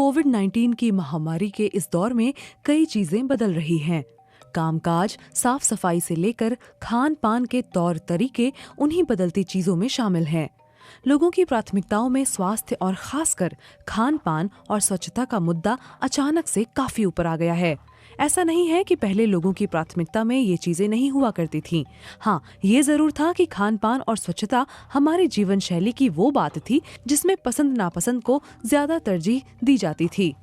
कोविड-19 की महामारी के इस दौर में कई चीजें बदल रही हैं। कामकाज, साफ सफाई से लेकर खान पान के तौर तरीके उन्हीं बदलती चीजों में शामिल हैं। लोगों की प्राथमिकताओं में स्वास्थ्य और खासकर खान पान और स्वच्छता का मुद्दा अचानक से काफी ऊपर आ गया है। ऐसा नहीं है कि पहले लोगों की प्राथमिकता में ये चीजें नहीं हुआ करती थीं। हाँ, ये जरूर था कि खान पान और स्वच्छता हमारी जीवन शैली की वो बात थी जिसमें पसंद नापसंद को ज्यादा तरजीह दी जाती थी।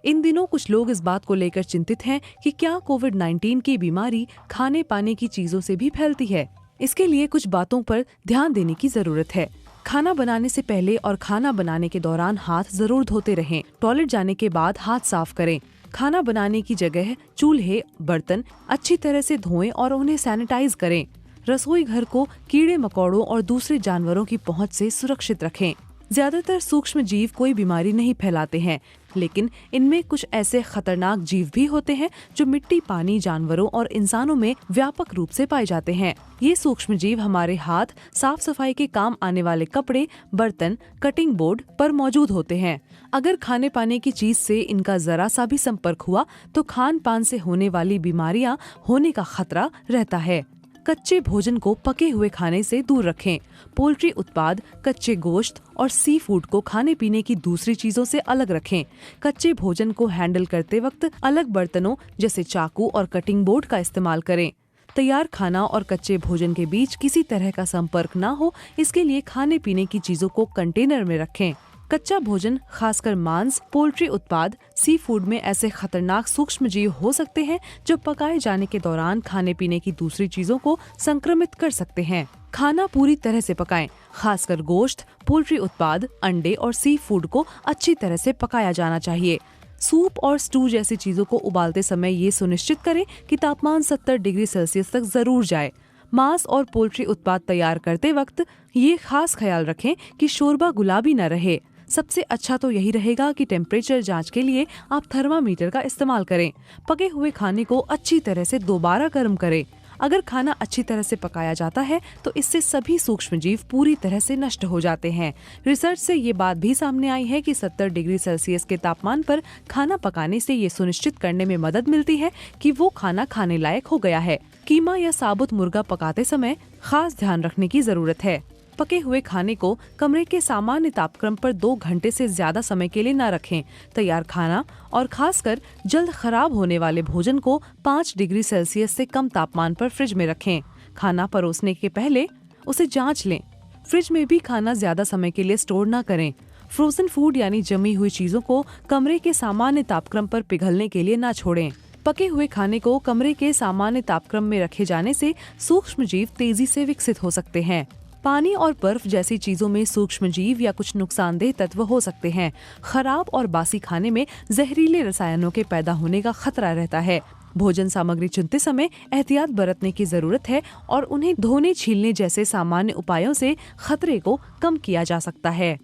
इन दिनों कुछ लोग इस बात को लेकर चिंतित हैं कि क्या कोविड-19 की बीमारी खाने पाने की चीजों से भी फैलती है। इसके लिए कुछ बातों पर ध्यान देने की जरूरत है। खाना बनाने से पहले और खाना बनाने के दौरान हाथ जरूर धोते रहें। टॉयलेट जाने के बाद हाथ साफ करें। खाना बनाने की जगह चूल्हे, बर्तन अच्छी तरह से धोएं और उन्हें सैनिटाइज करें। रसोई घर को कीड़े मकोड़ों और दूसरे जानवरों की पहुंच से सुरक्षित रखें। ज्यादातर सूक्ष्म जीव कोई बीमारी नहीं फैलाते हैं, लेकिन इनमें कुछ ऐसे खतरनाक जीव भी होते हैं जो मिट्टी, पानी, जानवरों और इंसानों में व्यापक रूप से पाए जाते हैं। ये सूक्ष्म जीव हमारे हाथ, साफ सफाई के काम आने वाले कपड़े, बर्तन, कटिंग बोर्ड पर मौजूद होते हैं। अगर खाने पाने की चीज से इनका जरा सा भी संपर्क हुआ तो खान पान से होने वाली बीमारियां होने का खतरा रहता है। कच्चे भोजन को पके हुए खाने से दूर रखें। पोल्ट्री उत्पाद, कच्चे गोश्त और सी फूड को खाने पीने की दूसरी चीजों से अलग रखें। कच्चे भोजन को हैंडल करते वक्त अलग बर्तनों जैसे चाकू और कटिंग बोर्ड का इस्तेमाल करें। तैयार खाना और कच्चे भोजन के बीच किसी तरह का संपर्क न हो, इसके लिए खाने पीने की चीजों को कंटेनर में रखें। कच्चा भोजन, खासकर मांस, पोल्ट्री उत्पाद, सी फूड में ऐसे खतरनाक सूक्ष्म जीव हो सकते हैं जो पकाए जाने के दौरान खाने पीने की दूसरी चीजों को संक्रमित कर सकते हैं। खाना पूरी तरह से पकाएं। खासकर गोश्त, पोल्ट्री उत्पाद, अंडे और सी फूड को अच्छी तरह से पकाया जाना चाहिए। सूप और स्टू जैसी चीजों को उबालते समय ये सुनिश्चित करें कि तापमान 70 डिग्री सेल्सियस तक जरूर जाए। मांस और पोल्ट्री उत्पाद तैयार करते वक्त ये खास ख्याल रखें कि शोरबा गुलाबी न रहे। सबसे अच्छा तो यही रहेगा कि टेम्परेचर जांच के लिए आप थर्मामीटर का इस्तेमाल करें। पके हुए खाने को अच्छी तरह से दोबारा गर्म करें। अगर खाना अच्छी तरह से पकाया जाता है तो इससे सभी सूक्ष्म जीव पूरी तरह से नष्ट हो जाते हैं। रिसर्च से ये बात भी सामने आई है कि 70 डिग्री सेल्सियस के तापमान पर खाना पकाने से ये सुनिश्चित करने में मदद मिलती है कि वो खाना खाने लायक हो गया है। कीमा या साबुत मुर्गा पकाते समय खास ध्यान रखने की जरूरत है। पके हुए खाने को कमरे के सामान्य तापक्रम पर 2 घंटे से ज्यादा समय के लिए न रखें। तैयार खाना और खासकर जल्द खराब होने वाले भोजन को 5 डिग्री सेल्सियस से कम तापमान पर फ्रिज में रखें। खाना परोसने के पहले उसे जांच लें। फ्रिज में भी खाना ज्यादा समय के लिए स्टोर न करें। फ्रोजन फूड यानी जमी हुई चीजों को कमरे के सामान्य तापक्रम पर पिघलने के लिए न छोड़ें। पके हुए खाने को कमरे के सामान्य तापक्रम में रखे जाने से सूक्ष्म जीव तेजी से विकसित हो सकते हैं। पानी और बर्फ जैसी चीजों में सूक्ष्म जीव या कुछ नुकसानदेह तत्व हो सकते हैं। खराब और बासी खाने में जहरीले रसायनों के पैदा होने का खतरा रहता है। भोजन सामग्री चुनते समय एहतियात बरतने की जरूरत है और उन्हें धोने, छीलने जैसे सामान्य उपायों से खतरे को कम किया जा सकता है।